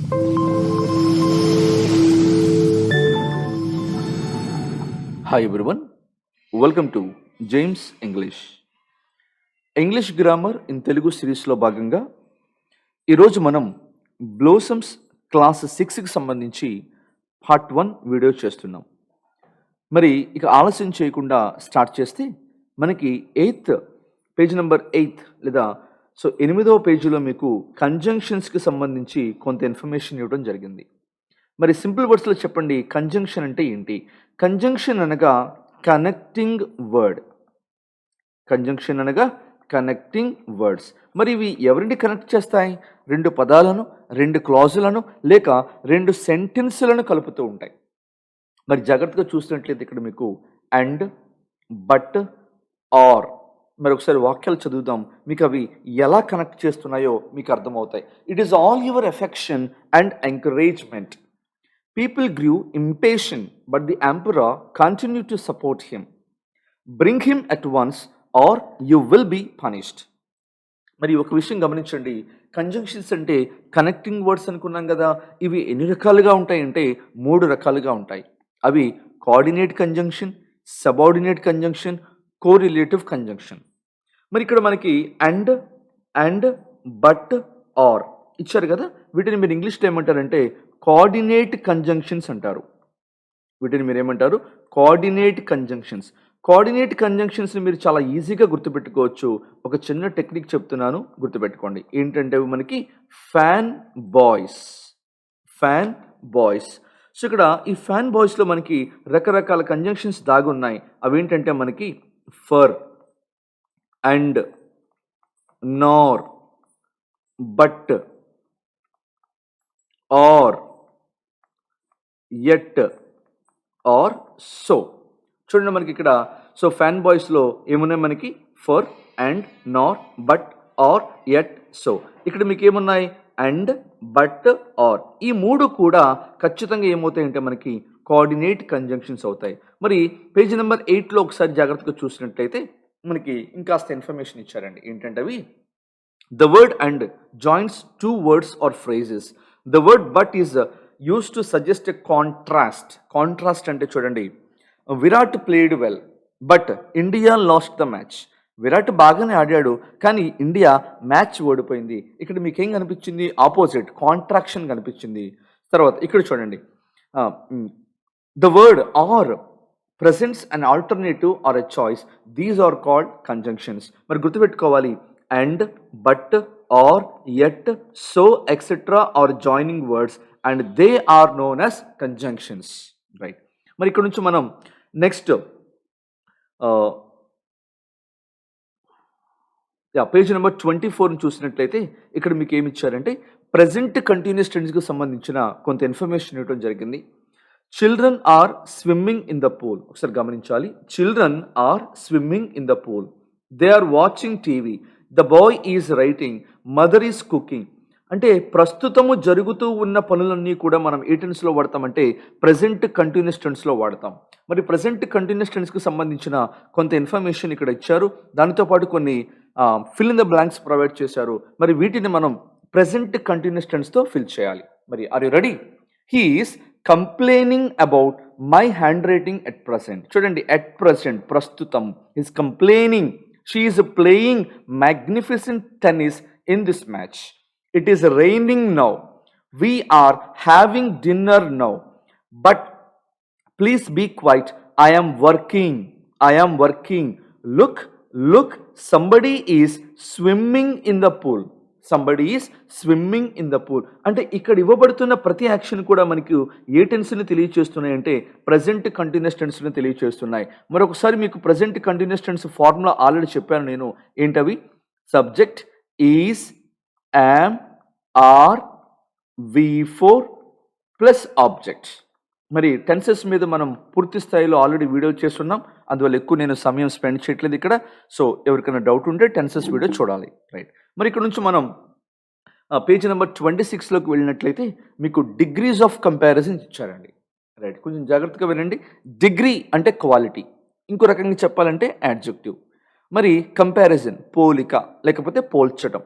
Hi everyone, welcome to James English. English grammar in Telugu సిరీస్లో భాగంగా ఈరోజు మనం బ్లోసమ్స్ క్లాస్ 6కి సంబంధించి పార్ట్ 1 వీడియో చేస్తున్నాం. మరి ఇక ఆలస్యం చేయకుండా స్టార్ట్ చేస్తే మనకి పేజ్ నెంబర్ 8 లేదా 8వ పేజీలో మీకు కంజంక్షన్స్కి సంబంధించి కొంత ఇన్ఫర్మేషన్ ఇవ్వడం జరిగింది. మరి సింపుల్ వర్డ్స్లో చెప్పండి, కంజంక్షన్ అంటే ఏంటి? కంజంక్షన్ అనగా కనెక్టింగ్ వర్డ్. కంజంక్షన్ అనగా కనెక్టింగ్ వర్డ్స్. మరి ఇవి ఎవరిని కనెక్ట్ చేస్తాయి? రెండు పదాలను, రెండు క్లాజులను లేక రెండు సెంటెన్స్లను కలుపుతూ ఉంటాయి. మరి జాగ్రత్తగా చూసినట్లయితే ఇక్కడ మీకు అండ్, బట్, ఆర్, మరి ఒకసారి వాక్యాలు చదువుదాం, మీకు అవి ఎలా కనెక్ట్ చేస్తున్నాయో మీకు అర్థమవుతాయి. It is all your affection and encouragement. People grew impatient, but the emperor continued to support him. Bring him at once or you will be punished. మరి ఒక విషయం గమనించండి, కంజంక్షన్స్ అంటే కనెక్టింగ్ వర్డ్స్ అనుకున్నాం కదా, ఇవి ఎన్ని రకాలుగా ఉంటాయంటే 3 రకాలుగా ఉంటాయి. అవి coordinate conjunction, subordinate conjunction, correlative conjunction. మరి ఇక్కడ మనకి అండ్, బట్, ఆర్ ఇచ్చారు కదా, వీటిని మీరు ఇంగ్లీష్లో ఏమంటారంటే కోఆర్డినేట్ కంజంక్షన్స్ అంటారు. వీటిని మీరు ఏమంటారు? Coordinate conjunctions. కోఆర్డినేట్ కంజంక్షన్స్ని మీరు చాలా ఈజీగా గుర్తుపెట్టుకోవచ్చు. ఒక చిన్న టెక్నిక్ చెప్తున్నాను, గుర్తుపెట్టుకోండి. ఏంటంటే అవి మనకి ఫ్యాన్ బాయ్స్. సో ఇక్కడ ఈ ఫ్యాన్ బాయ్స్లో మనకి రకరకాల కంజంక్షన్స్ దాగి ఉన్నాయి. అవి ఏంటంటే మనకి for, and, nor, but, or, yet, or, so. చూడండి మనకి ఇక్కడ ఫ్యాన్ బాయ్స్లో ఏమున్నాయి? మనకి for, and, nor, but, or, yet, so. ఇక్కడ మీకు ఏమున్నాయి? And, but, or. ఈ 3 కూడా ఖచ్చితంగా ఏమవుతాయంటే మనకి కోఆర్డినేట్ కంజంక్షన్స్ అవుతాయి. మరి పేజ్ నెంబర్ 8లో ఒకసారి జాగ్రత్తగా చూసినట్లయితే మనకి ఇంకాస్త ఇన్ఫర్మేషన్ ఇచ్చారండి. ఏంటంటే అవి the word and joins 2 words or phrases. The word but is used to suggest a contrast. Contrast అంటే చూడండి, Virat played well but India last the match. Virat బాగానే ఆడాడు కానీ ఇండియా మ్యాచ్ ఓడిపోయింది. ఇక్కడ మీకు ఏం కనిపించింది? ఆపోజిట్, కాంట్రాక్షన్ కనిపించింది. తర్వాత ఇక్కడ చూడండి, the word or presents an alternative or a choice. These are called conjunctions. మరి గుర్తుపెట్టుకోవాలి, and, but, or, yet, so, etc. are joining words and they are known as conjunctions, right? మరి ఇక్కడ నుంచి మనం నెక్స్ట్ పేజ్ నెంబర్ 24 చూసినట్లయితే ఇక్కడ మీకు ఏమి ఇచ్చారంటే ప్రెజెంట్ కంటిన్యూస్ టెన్స్కి సంబంధించిన కొంత ఇన్ఫర్మేషన్ ఇవ్వడం జరిగింది. Children are swimming in the pool. ఒకసారి గమనించాలి, children are swimming in the pool. They are watching TV. The boy is writing. Mother is cooking. అంటే ప్రస్తుతము జరుగుతూ ఉన్న పనులన్నీ కూడా మనం ఏ టెన్స్లో వాడతామంటే ప్రెజెంట్ కంటిన్యూస్ టెన్స్లో వాడతాం. మరి ప్రెజెంట్ కంటిన్యూస్ టెన్స్కి సంబంధించిన కొంత ఇన్ఫర్మేషన్ ఇక్కడ ఇచ్చారు. దానితో పాటు కొన్ని fill in the blanks provide చేశారు. మరి వీటిని మనం ప్రెజెంట్ కంటిన్యూస్ టెన్స్తో ఫిల్ చేయాలి. మరి are you ready? He is complaining about my handwriting at present. చూడండి, ఎట్ ప్రజెంట్ ప్రస్తుతం. Is complaining. She is playing magnificent tennis in this match. It is raining now. We are having dinner now. But please be quiet. I am working. Look, somebody is swimming in the pool. అంటే ఇక్కడ ఇవ్వబడుతున్న ప్రతి action కూడా మనకు ఏ టెన్స్ని తెలియచేస్తున్నాయి అంటే present continuous టెన్స్ని తెలియచేస్తున్నాయి. మరొకసారి మీకు present continuous tense formula already చెప్పాను నేను. ఏంటవి? Subject, is, am, are, V4 plus object. మరి టెన్సెస్ మీద మనం పూర్తి స్థాయిలో ఆల్రెడీ వీడియో చేస్తున్నాం, అందువల్ల ఎక్కువ నేను సమయం స్పెండ్ చేయట్లేదు ఇక్కడ. సో ఎవరికైనా డౌట్ ఉంటే టెన్సెస్ వీడియో చూడాలి, రైట్? మరి ఇక్కడ నుంచి మనం పేజ్ నెంబర్ 26లోకి వెళ్ళినట్లయితే మీకు డిగ్రీస్ ఆఫ్ కంపారిజన్ ఇచ్చారండి, రైట్? కొంచెం జాగ్రత్తగా వినండి. డిగ్రీ అంటే క్వాలిటీ, ఇంకో రకంగా చెప్పాలంటే యాడ్జెక్టివ్. మరి కంపారిజన్ పోలిక లేకపోతే పోల్చడం.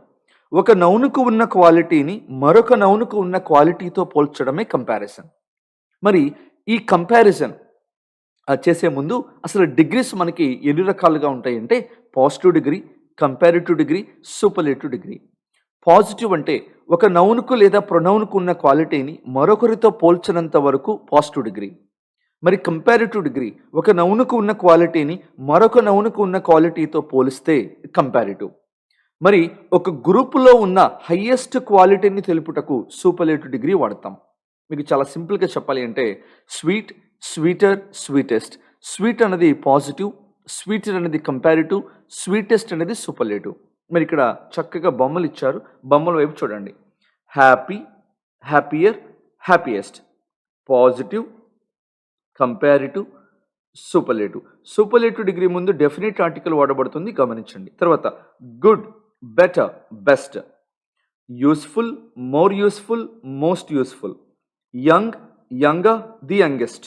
ఒక నౌనుకు ఉన్న క్వాలిటీని మరొక నౌనుకు ఉన్న క్వాలిటీతో పోల్చడమే కంపారిజన్. మరి ఈ కంపారిజన్ చేసే ముందు అసలు డిగ్రీస్ మనకి ఎన్ని రకాలుగా ఉంటాయంటే positive degree, comparative degree, superlative degree. Positive అంటే ఒక నౌనుకు లేదా ప్రొనౌన్కు ఉన్న క్వాలిటీని మరొకరితో పోల్చినంత వరకు పాజిటివ్ డిగ్రీ. మరి కంపారిటివ్ డిగ్రీ ఒక నౌనుకు ఉన్న క్వాలిటీని మరొక నౌనుకు ఉన్న క్వాలిటీతో పోలిస్తే కంపారిటివ్. మరి ఒక గ్రూపులో ఉన్న హయ్యెస్ట్ క్వాలిటీని తెలుపుటకు సూపర్లేటివ్ డిగ్రీ వాడతాం. మీకు చాలా సింపుల్గా చెప్పాలి అంటే స్వీట్, స్వీటర్, స్వీటెస్ట్. స్వీట్ అనేది పాజిటివ్, స్వీటర్ అనేది కంపారిటివ్, స్వీటెస్ట్ అనేది సూపర్లేటివ్. మరి ఇక్కడ చక్కగా బొమ్మలు ఇచ్చారు, బొమ్మల వైపు చూడండి. Happy, happier, happiest. Positive, comparative, superlative. Superlative degree ముందు డెఫినిట్ ఆర్టికల్ వాడబడుతుంది, గమనించండి. తర్వాత good, better, best. Useful, more useful, most useful. Young, younger, the youngest.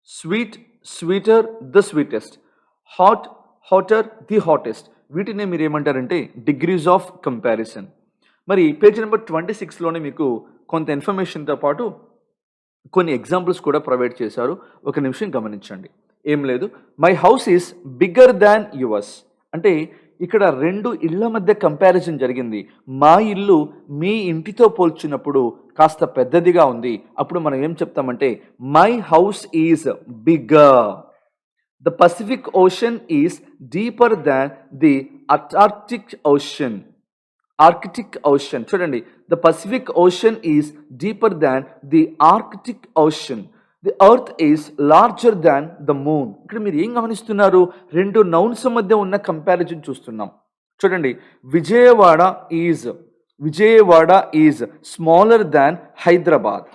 Sweet, sweeter, the sweetest. Hot, hotter, the hottest. వీటినే మీరు ఏమంటారంటే డిగ్రీస్ ఆఫ్ కంపారిజన్. మరి page number 26లోనే మీకు కొంత ఇన్ఫర్మేషన్తో పాటు కొన్ని ఎగ్జాంపుల్స్ కూడా ప్రొవైడ్ చేశారు. ఒక నిమిషం గమనించండి. ఏం లేదు, my house is bigger than yours అంటే ఇక్కడ రెండు ఇళ్ల మధ్య కంపారిజన్ జరిగింది. మా ఇల్లు మీ ఇంటితో పోల్చినప్పుడు కాస్త పెద్దదిగా ఉంది. అప్పుడు మనం ఏం చెప్తామంటే my house is bigger. The Pacific Ocean is deeper than the Antarctic Ocean. Arctic Ocean చూడండి, the Pacific Ocean is deeper than the Arctic Ocean. The earth is larger than the moon. ఇక్కడ మీరు ఏం గమనిస్తున్నారు? రెండు nouns మధ్య ఉన్న comparison చూస్తున్నాం. చూడండి, Vijayawada is smaller than Hyderabad.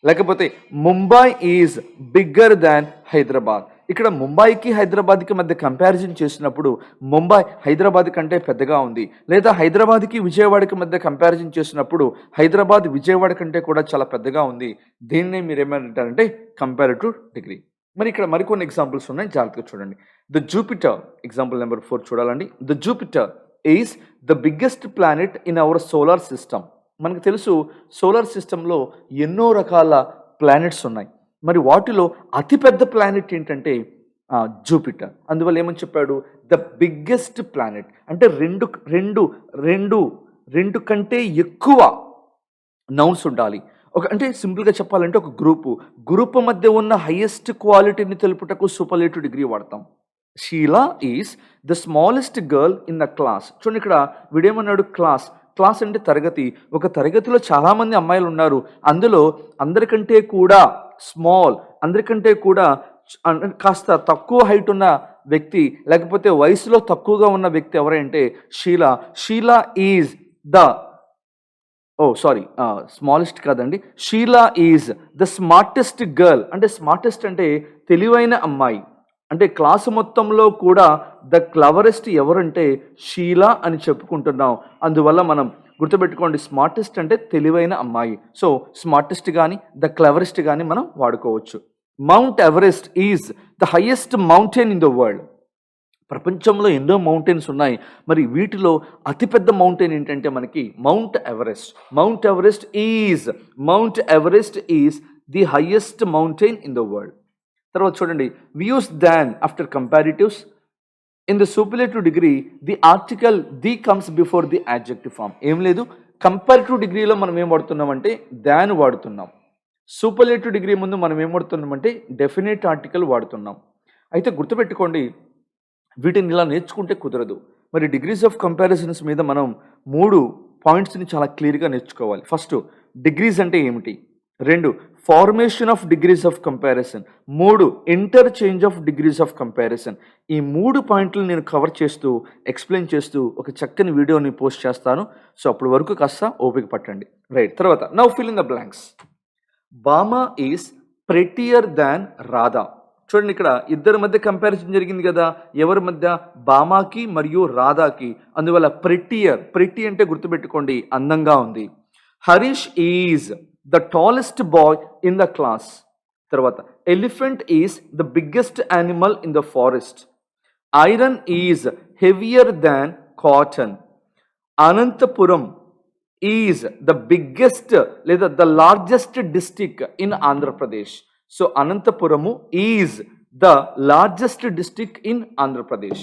లేకపోతే Mumbai is bigger than Hyderabad. ఇక్కడ ముంబైకి హైదరాబాద్కి మధ్య కంపారిజన్ చేసినప్పుడు ముంబై హైదరాబాద్ కంటే పెద్దగా ఉంది. లేదా హైదరాబాద్కి విజయవాడకి మధ్య కంపారిజన్ చేసినప్పుడు హైదరాబాద్ విజయవాడ కంటే కూడా చాలా పెద్దగా ఉంది. దీన్నే మీరు ఏమంటారంటే కంపారిటివ్ డిగ్రీ. మరి ఇక్కడ మరికొన్ని ఎగ్జాంపుల్స్ ఉన్నాయి, జాగ్రత్తగా చూడండి. ద జూపిటర్, ఎగ్జాంపుల్ నెంబర్ 4 చూడాలండి. The Jupiter is the biggest planet in our solar system. మనకు తెలుసు సోలార్ సిస్టంలో ఎన్నో రకాల ప్లానెట్స్ ఉన్నాయి. మరి వాటిలో అతిపెద్ద ప్లానెట్ ఏంటంటే జూపిటర్. అందువల్ల ఏమని చెప్పాడు? ద బిగ్గెస్ట్ ప్లానెట్ అంటే రెండు కంటే ఎక్కువ నౌన్స్ ఉండాలి. అంటే సింపుల్గా చెప్పాలంటే ఒక గ్రూప్ మధ్య ఉన్న హైయెస్ట్ క్వాలిటీని తెలుపుటకు సూపర్లేటివ్ డిగ్రీ వాడతాం. Sheela is the smallest girl in the class. చూడండి, ఇక్కడ వీడేమన్నాడు? క్లాస్ అంటే తరగతి. ఒక తరగతిలో చాలామంది అమ్మాయిలు ఉన్నారు. అందులో అందరికంటే కూడా స్మాల్, అందరికంటే కూడా కాస్త తక్కువ హైట్ ఉన్న వ్యక్తి, లేకపోతే వయసులో తక్కువగా ఉన్న వ్యక్తి ఎవరంటే షీలా ఈజ్ ద స్మాలెస్ట్ కాదండి, Sheela is the smartest girl. అంటే స్మార్టెస్ట్ అంటే తెలివైన అమ్మాయి. అంటే క్లాసు మొత్తంలో కూడా ద క్లవరెస్ట్ ఎవరంటే షీలా అని చెప్పుకుంటున్నాం. అందువల్ల మనం గుర్తుపెట్టుకోండి, స్మార్టెస్ట్ అంటే తెలివైన అమ్మాయి. సో స్మార్టెస్ట్ కానీ ద క్లవరెస్ట్ కానీ మనం వాడుకోవచ్చు. Mount Everest is the highest mountain in the world. ప్రపంచంలో ఎన్నో మౌంటైన్స్ ఉన్నాయి. మరి వీటిలో అతిపెద్ద మౌంటైన్ ఏంటంటే మనకి mount Everest. Mount Everest is the highest mountain in the world. తర్వాత చూడండి, we use than after comparatives. In the superlative degree, the article the comes before the adjective form. ఏం లేదు, కంపారిటివ్ డిగ్రీలో మనం ఏం వాడుతున్నామంటే దాన్ వాడుతున్నాం. సూపర్లేటివ్ డిగ్రీ ముందు మనం ఏం వాడుతున్నామంటే డెఫినెట్ ఆర్టికల్ వాడుతున్నాం. అయితే గుర్తుపెట్టుకోండి, వీటిని ఇలా నేర్చుకుంటే కుదరదు. మరి డిగ్రీస్ ఆఫ్ కంపారిజన్స్ మీద మనం 3 పాయింట్స్ని చాలా క్లియర్గా నేర్చుకోవాలి. ఫస్ట్, డిగ్రీస్ అంటే ఏమిటి. 2, formation of degrees of comparison. 3, interchange of degrees of comparison. ఈ 3 పాయింట్లు నేను కవర్ చేస్తూ ఎక్స్ప్లెయిన్ చేస్తూ ఒక చక్కని వీడియోని పోస్ట్ చేస్తాను. సో అప్పటి వరకు కాస్త ఓపిక పట్టండి. రైట్. తర్వాత now fill in the blanks. బామా ఈజ్ ప్రెటియర్ దాన్ రాధా. చూడండి, ఇక్కడ ఇద్దరి మధ్య కంపారిజన్ జరిగింది కదా. ఎవరి మధ్య? బామాకి మరియు రాధాకి. అందువల్ల ప్రెట్టి అంటే గుర్తుపెట్టుకోండి, అందంగా ఉంది. Harish is the tallest boy in the class. తర్వాత elephant is the biggest animal in the forest. Iron is heavier than cotton. Anantapuram is the biggest లేదా the largest district in Andhra Pradesh. So Anantapuramu is the largest district in Andhra Pradesh.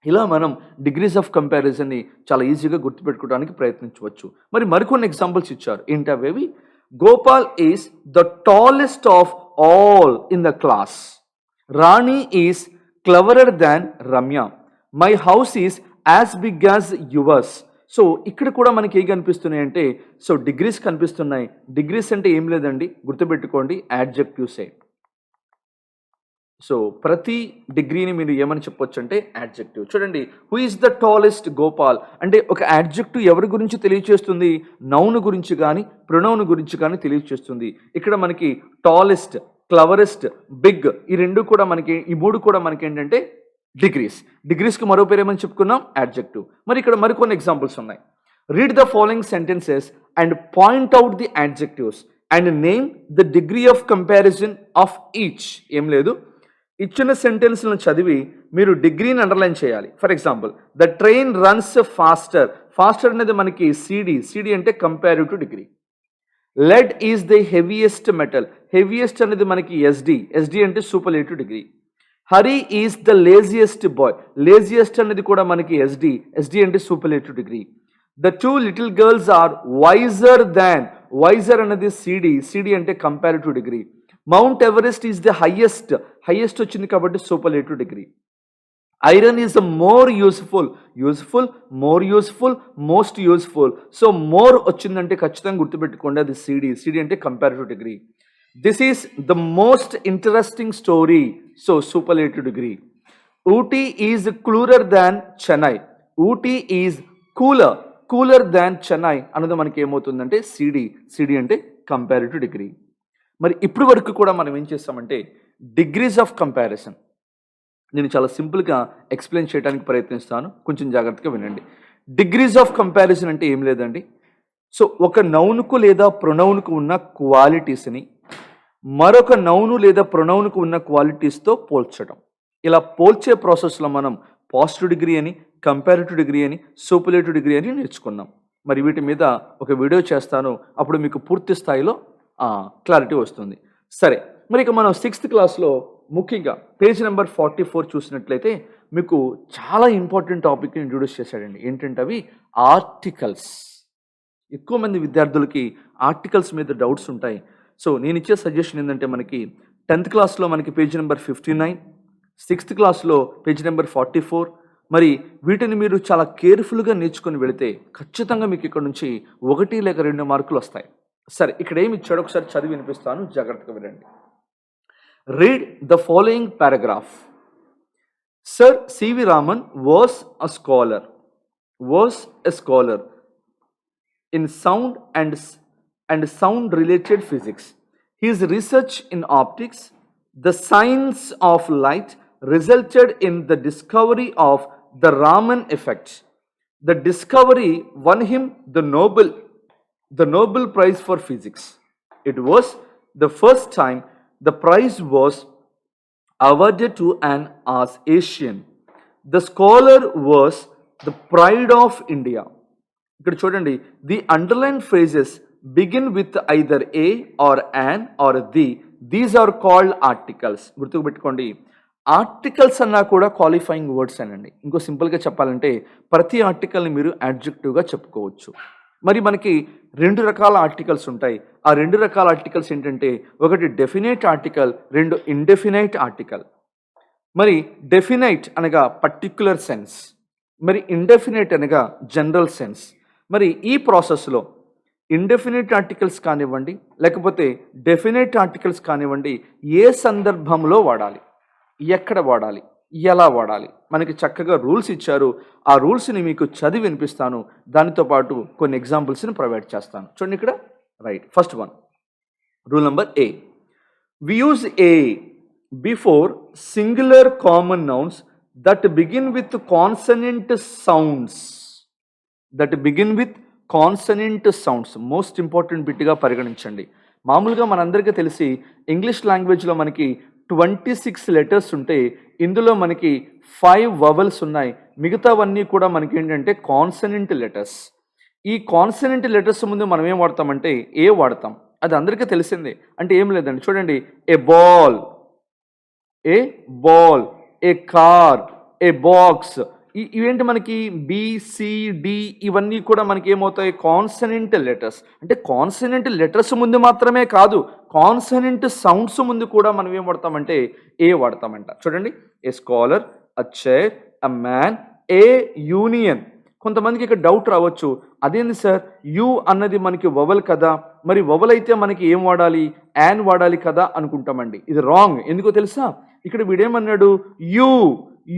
ఇలా మనం degrees of కంపారిజన్ని చాలా ఈజీగా గుర్తుపెట్టుకోవడానికి ప్రయత్నించవచ్చు. మరి మరికొన్ని examples ఇచ్చారు. ఏంటవేవి? Gopal is the tallest of all in the class. Rani is cleverer than Ramya. My house is as big as yours. So ఇక్కడ కూడా మనకి ఏం కనిపిస్తున్నాయి అంటే, సో డిగ్రీస్ కనిపిస్తున్నాయి. డిగ్రీస్ అంటే ఏం లేదండి, గుర్తుపెట్టుకోండి, యాడ్జెక్టివ్సే. సో ప్రతి డిగ్రీని మీరు ఏమని చెప్పొచ్చు అంటే యాడ్జెక్టివ్. చూడండి, who is the tallest Gopal అంటే ఒక యాడ్జెక్టివ్ ఎవరి గురించి తెలియచేస్తుంది? నౌన్ గురించి కానీ ప్రొనౌన్ గురించి కానీ తెలియచేస్తుంది. ఇక్కడ మనకి టాలెస్ట్, క్లవరెస్ట్, బిగ్ ఈ మూడు కూడా మనకి ఏంటంటే డిగ్రీస్. డిగ్రీస్కి మరో పేరు ఏమని చెప్పుకున్నాం? యాడ్జెక్టివ్. మరి ఇక్కడ మరికొన్ని ఎగ్జాంపుల్స్ ఉన్నాయి. Read the following sentences and point out the adjectives and name the degree of comparison of each. ఏం లేదు, ఇచ్చిన సెంటెన్స్లను చదివి మీరు డిగ్రీని అండర్లైన్ చేయాలి. For example, the train runs faster. Faster అనేది మనకి సిడి అంటే comparative degree. Lead is the heaviest metal. Heaviest అనేది మనకి ఎస్డి అంటే superlative degree. Hari is the laziest boy. Laziest అనేది కూడా మనకి ఎస్డి అంటే superlative degree. The two little girls are wiser than. Wiser అనేది సిడి అంటే comparative degree. Mount Everest is the highest వచ్చింది కాబట్టి superlative degree. Iron is more useful. More useful, most useful. So more వచ్చిందంటే ఖచ్చితంగా గుర్తుపెట్టుకోండి, అది CD అంటే comparative degree. This is the most interesting story. So superlative degree. Ooty is cooler than Chennai. Ooty is cooler than Chennai అన్నది మనకి ఏమవుతుందంటే సిడి అంటే comparative degree. మరి ఇప్పటి వరకు కూడా మనం ఏం చేస్తామంటే డిగ్రీస్ ఆఫ్ కంపారిజన్ నేను చాలా సింపుల్గా ఎక్స్ప్లెయిన్ చేయడానికి ప్రయత్నిస్తాను, కొంచెం జాగ్రత్తగా వినండి. డిగ్రీస్ ఆఫ్ కంపారిజన్ అంటే ఏం లేదండి, సో ఒక నౌన్కు లేదా ప్రొనౌన్కు ఉన్న క్వాలిటీస్ని మరొక నౌను లేదా ప్రొనౌన్కు ఉన్న క్వాలిటీస్తో పోల్చడం. ఇలా పోల్చే ప్రాసెస్లో మనం పాజిటివ్ డిగ్రీ అని, కంపారిటివ్ డిగ్రీ అని, సూపర్లేటివ్ డిగ్రీ అని నేర్చుకున్నాం. మరి వీటి మీద ఒక వీడియో చేస్తాను, అప్పుడు మీకు పూర్తి స్థాయిలో క్లారిటీ వస్తుంది. సరే, మరి ఇక మనం 6th క్లాస్లో ముఖ్యంగా పేజ్ నెంబర్ 44 చూసినట్లయితే మీకు చాలా ఇంపార్టెంట్ టాపిక్ని ఇంట్రొడ్యూస్ చేశాడండి. ఏంటంటే అవి ఆర్టికల్స్. ఎక్కువ మంది విద్యార్థులకి ఆర్టికల్స్ మీద డౌట్స్ ఉంటాయి. సో నేను ఇచ్చే సజెషన్ ఏంటంటే మనకి 10th క్లాస్లో మనకి పేజ్ నెంబర్ 59, 6th క్లాస్లో పేజ్ నెంబర్ 44. మరి వీటిని మీరు చాలా కేర్ఫుల్గా నేర్చుకొని వెళితే ఖచ్చితంగా మీకు ఇక్కడ నుంచి 1 లేక 2 మార్కులు వస్తాయి. సరే, ఇక్కడ ఏమి ఇచ్చాడో ఒకసారి చదివి వినిపిస్తాను, జాగ్రత్తగా వినండి. Read the following paragraph. Sir C V Raman was a scholar in sound and sound related physics. His research in optics, the science of light, resulted in the discovery of the Raman effect. The discovery won him the Nobel Prize for Physics. It was the first time the prize was awarded to an Asian. The scholar was the pride of India. ఇక్కడ చూడండి, the underlined phrases begin with either a or an or the. These are called articles. గుర్తుపెట్టుకోండి, articles అన్నా కూడా qualifying words అనండి. ఇంకో సింపుల్గా చెప్పాలంటే ప్రతి ఆర్టికల్ని మీరు యాడ్జెక్టివ్గా చెప్పుకోవచ్చు. మరి మనకి 2 రకాల ఆర్టికల్స్ ఉంటాయి. ఆ 2 రకాల ఆర్టికల్స్ ఏంటంటే, ఒకటి డెఫినైట్ ఆర్టికల్, 2 ఇండెఫినైట్ ఆర్టికల్. మరి డెఫినైట్ అనగా పర్టిక్యులర్ సెన్స్, మరి ఇండెఫినైట్ అనగా జనరల్ సెన్స్. మరి ఈ ప్రాసెస్లో ఇండెఫినైట్ ఆర్టికల్స్ కానివ్వండి లేకపోతే డెఫినైట్ ఆర్టికల్స్ కానివ్వండి, ఏ సందర్భంలో వాడాలి, ఎక్కడ వాడాలి, ఎలా వాడాలి, మనకి చక్కగా రూల్స్ ఇచ్చారు. ఆ రూల్స్ని మీకు చదివి వినిపిస్తాను, దానితో పాటు కొన్ని ఎగ్జాంపుల్స్ని ప్రొవైడ్ చేస్తాను. చూడండి ఇక్కడ, right. First one, rule number A. We use a before singular common nouns that begin with consonant sounds. Most important బిట్గా పరిగణించండి. మామూలుగా మనందరికీ తెలిసి ఇంగ్లీష్ లాంగ్వేజ్లో మనకి 26 లెటర్స్ ఉంటే ఇందులో మనకి 5 వవెల్స్ ఉన్నాయి, మిగతావన్నీ కూడా మనకి ఏంటంటే కాన్సనెంట్ లెటర్స్. ఈ కాన్సనెంట్ లెటర్స్ ముందు మనం ఏం వాడతామంటే ఏ వాడతాం. అది అందరికీ తెలిసిందే. అంటే ఏం లేదండి, చూడండి, ఏ బాల్, ఏ బాల్, ఏ కార్, ఏ బాక్స్. ఇవేంటి మనకి బిసిడి, ఇవన్నీ కూడా మనకి ఏమవుతాయి, కాన్సనెంట్ లెటర్స్. అంటే కాన్సనెంట్ లెటర్స్ ముందు మాత్రమే కాదు, కాన్సనెంట్ సౌండ్స్ ముందు కూడా మనం ఏం వాడతామంటే ఏ వాడతామంట. చూడండి, a scholar, a chair, a man, A union. కొంతమందికి ఇక్కడ డౌట్ రావచ్చు, అదేంది సార్, యు అన్నది మనకి వవల్ కదా, మరి వవల్ అయితే మనకి ఏం వాడాలి, యాన్ వాడాలి కదా అనుకుంటామండి. ఇది రాంగ్. ఎందుకో తెలుసా, ఇక్కడ వీడేమన్నాడు, యు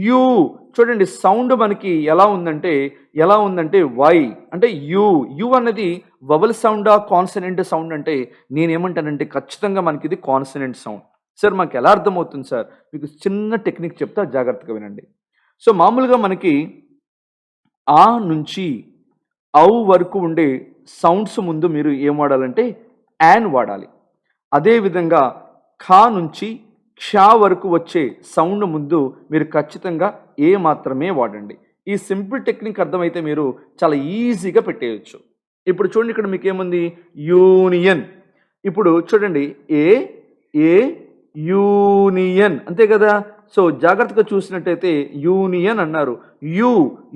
యు. చూడండి, సౌండ్ మనకి ఎలా ఉందంటే వై అంటే యు. యు అన్నది వవల్ సౌండా కాన్సనెంట్ సౌండ్ అంటే నేనేమంటానంటే ఖచ్చితంగా మనకి ఇది కాన్సనెంట్ సౌండ్. సార్ మాకు ఎలా అర్థమవుతుంది సార్, మీకు చిన్న టెక్నిక్ చెప్తా, జాగ్రత్తగా వినండి. సో మామూలుగా మనకి ఆ నుంచి ఔ వరకు ఉండే సౌండ్స్ ముందు మీరు ఏం వాడాలంటే యాన్ వాడాలి. అదేవిధంగా ఖా నుంచి క్షా వరకు వచ్చే సౌండ్ ముందు మీరు ఖచ్చితంగా ఏ మాత్రమే వాడండి. ఈ సింపుల్ టెక్నిక్ అర్థమైతే మీరు చాలా ఈజీగా పెట్టేయచ్చు. ఇప్పుడు చూడండి, ఇక్కడ మీకు ఏముంది, యూనియన్. ఇప్పుడు చూడండి, ఏ ఏ యూనియన్, అంతే కదా. సో జాగ్రత్తగా చూసినట్టయితే యూనియన్ అన్నారు. యు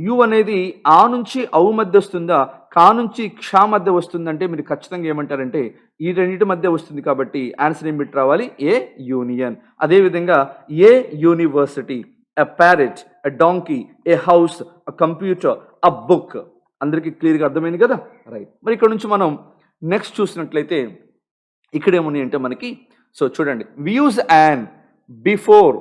యు అనేది ఆ నుంచి ఔ మధ్య వస్తుందా, కా నుంచి క్షా మధ్య వస్తుందంటే మీరు ఖచ్చితంగా ఏమంటారంటే ఈ రెండింటి మధ్య వస్తుంది. కాబట్టి ఆన్సర్ ఏం పెట్టి రావాలి, ఏ యూనియన్. అదేవిధంగా a university, a parrot, a donkey, a house, a computer, a book. అందరికీ క్లియర్గా అర్థమైంది కదా, రైట్. మరి ఇక్కడ నుంచి మనం నెక్స్ట్ చూసినట్లయితే ఇక్కడ ఏమున్నాయి అంటే మనకి, సో చూడండి, వి యూజ్ యాన్ బిఫోర్.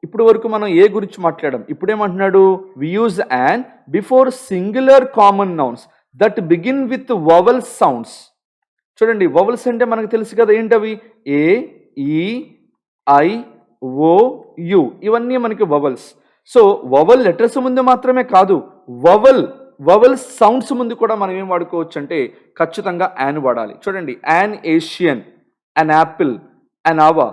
ఇప్పుడు వరకు మనం ఏ గురించి మాట్లాడాం, ఇప్పుడేమంటున్నాడు, we use an before singular common nouns that begin with vowel sounds. చూడండి, వవల్స్ అంటే మనకు తెలుసు కదా, ఏంటవి, ఏ ఈ ఐ ఓ యు, ఇవన్నీ మనకి వవల్స్. సో వవల్ లెటర్స్ ముందు మాత్రమే కాదు, వవల్ సౌండ్స్ ముందు కూడా మనం ఏం వాడుకోవచ్చు అంటే ఖచ్చితంగా యాన్ వాడాలి. చూడండి, an Asian, an apple, an hour.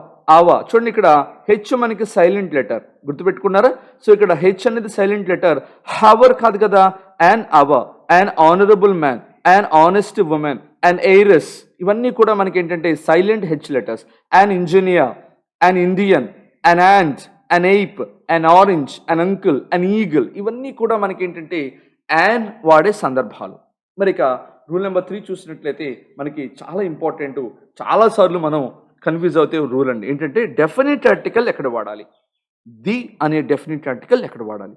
చూడండి, ఇక్కడ హెచ్ మనకి సైలెంట్ లెటర్, గుర్తుపెట్టుకున్నారా. సో ఇక్కడ హెచ్ అనేది సైలెంట్ లెటర్, హవర్ కాదు కదా, an hour, an honourable man, an honest woman, an heiress. ఇవన్నీ కూడా మనకి ఏంటంటే silent H letters. An engineer, an Indian, an ant, an ape, an orange, an uncle, an eagle. ఇవన్నీ కూడా మనకి ఏంటంటే యాన్ వాడే సందర్భాలు. మరి ఇక రూల్ నెంబర్ 3 చూసినట్లయితే మనకి చాలా ఇంపార్టెంట్, చాలాసార్లు మనం కన్ఫ్యూజ్ అవుతే రూల్ అండి. ఏంటంటే డెఫినిట్ ఆర్టికల్ ఎక్కడ వాడాలి, ది అనే డెఫినిట్ ఆర్టికల్ ఎక్కడ వాడాలి.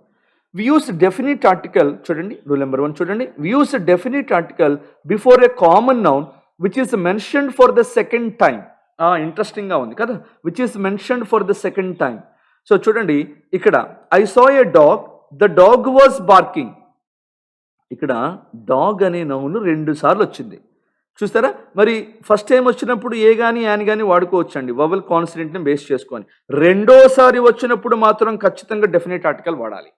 వి యూస్ డెఫినిట్ ఆర్టికల్, చూడండి రూల్ నెంబర్ 1 చూడండి, we use definite article before a common noun which is mentioned for the second time. ఇంట్రెస్టింగ్గా ఉంది కదా, which is mentioned for the second time. So చూడండి, ఇక్కడ I saw a dog, the dog was barking. ఇక్కడ dog అనే noun 2 సార్లు వచ్చింది, చూస్తారా. మరి ఫస్ట్ టైం వచ్చినప్పుడు ఏ కానీ యాన్ కానీ వాడుకోవచ్చు అండి, వవల్ కాన్సనెంట్ని బేస్ చేసుకొని. రెండోసారి వచ్చినప్పుడు మాత్రం ఖచ్చితంగా డెఫినెట్ ఆర్టికల్ వాడాలి.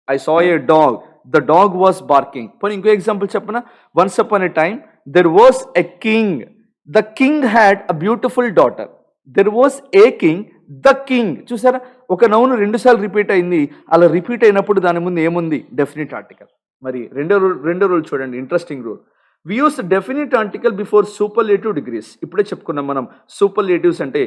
I saw a dog, the dog was barking. పోనీ ఇంకో ఎగ్జాంపుల్ చెప్పనా, once upon a time there was a king, the king had a beautiful daughter. There was a king, the king. చూసారా, ఒక noun 2 సార్లు repeat అయింది, అలా repeat అయినప్పుడు దాని ముందు ఏముంది, డెఫినెట్ ఆర్టికల్. మరి రెండో రూల్ చూడండి, interesting rule. We use definite article before superlative degrees. ఇప్పుడే చెప్పుకున్నాం మనం, సూపర్లేటివ్స్ అంటే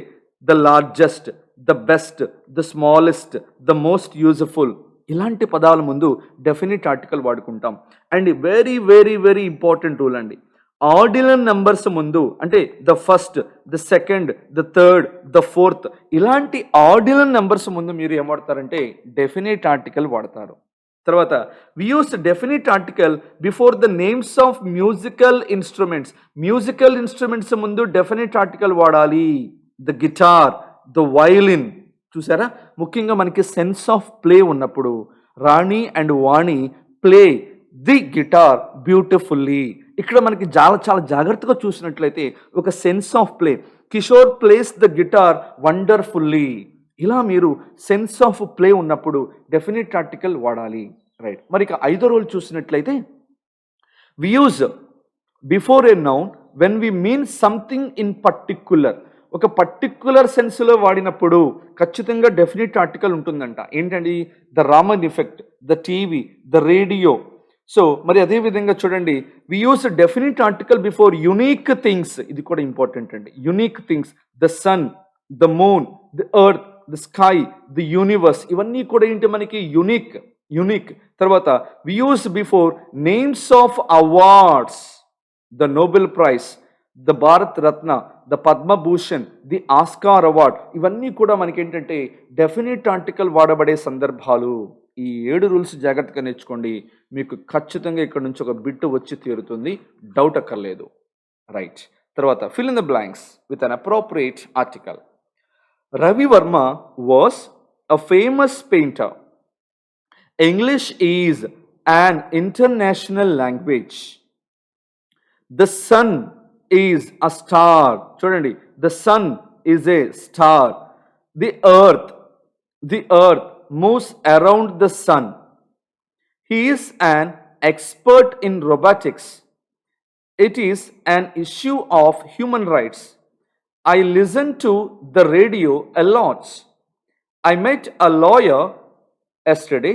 the largest, the best, the smallest, the most useful, ఇలాంటి పదాల ముందు డెఫినిట్ ఆర్టికల్ వాడుకుంటాం. And very very very important rule అండి, ఆర్డినల్ నెంబర్స్ ముందు అంటే the first, the second, the third, the fourth, ఇలాంటి ఆర్డినల్ నెంబర్స్ ముందు మీరు ఏం వాడతారంటే డెఫినిట్ ఆర్టికల్ వాడతారు. తర్వాత we use definite article before the names of musical instruments. Musical instruments ముందు డెఫినిట్ ఆర్టికల్ వాడాలి. The guitar, the violin. చూసారా, ముఖ్యంగా మనకి సెన్స్ ఆఫ్ ప్లే ఉన్నప్పుడు Rani and Vani play the guitar beautifully. ఇక్కడ మనకి చాలా జాగ్రత్తగా చూసినట్లయితే ఒక sense of play, Kishore plays the guitar wonderfully. ఇలా మీరు సెన్స్ ఆఫ్ ప్లే ఉన్నప్పుడు డెఫినిట్ ఆర్టికల్ వాడాలి, రైట్. మరి ఇక 5వ రూల్ చూసినట్లయితే we use before a noun when we mean something in particular. ఒక పర్టిక్యులర్ సెన్స్లో వాడినప్పుడు ఖచ్చితంగా డెఫినిట్ ఆర్టికల్ ఉంటుందంట. ఏంటండి? The Raman effect, the TV, the radio. So మరి అదే విధంగా చూడండి, we use definite article before unique things. ఇది కూడా ఇంపార్టెంట్ అండి. Unique things, the sun, the moon, the earth, the sky, the universe, ఇవన్నీ కూడా ఏంటి మనకి యునిక్. తర్వాత we use before names of awards, the Nobel prize, the Bharat Ratna, the Padma Bhushan, the Oscar award, ఇవన్నీ కూడా మనకి ఏంటంటే డెఫినిట్ ఆర్టికల్ వాడబడే సందర్భాలు. ఈ 7 రూల్స్ జాగ్రత్తగా నేర్చుకోండి. మీకు ఖచ్చితంగా ఇక్కడ నుంచి ఒక బిట్ వచ్చి తీరుతుంది, డౌట్ అక్కర్లేదు. రైట్. తర్వాత fill in the blanks with an appropriate article. Ravi Varma was a famous painter. English is an international language. The sun is a star. చూడండి, the sun is a star. The earth moves around the sun. He is an expert in robotics. It is an issue of human rights. I listen to the radio a lot. I met a lawyer yesterday.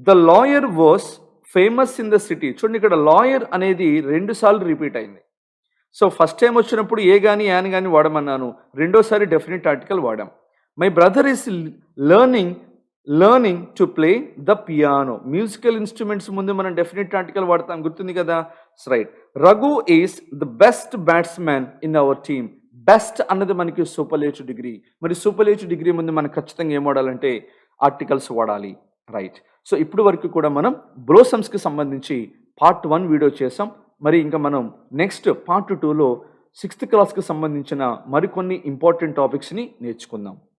The lawyer was famous in the city. చూడండి, ఇక్కడ lawyer అనేది 2 సార్లు repeat అయింది. So first time వచ్చినప్పుడు ఏ కానీ an కానీ వాడమన్నాను, రెండోసారి డెఫినెట్ ఆర్టికల్ వాడాం. My brother is learning to play the piano. Musical instruments ముందు మనం డెఫినెట్ ఆర్టికల్ వాడతాం, గుర్తుంది కదా. Right. Raghu is the best batsmen in our team. Best అన్నది మనకి సూపర్లేటివ్ డిగ్రీ. మరి సూపర్లేటివ్ డిగ్రీ ముందు మనం ఖచ్చితంగా ఏం వాడాలంటే ఆర్టికల్స్ వాడాలి. రైట్. సో ఇప్పుడు వరకు కూడా మనం బ్లోసమ్స్కి సంబంధించి పార్ట్ 1 వీడియో చేసాం. మరి ఇంకా మనం నెక్స్ట్ పార్ట్ 2లో 6th క్లాస్కి సంబంధించిన మరికొన్ని ఇంపార్టెంట్ టాపిక్స్ని నేర్చుకుందాం.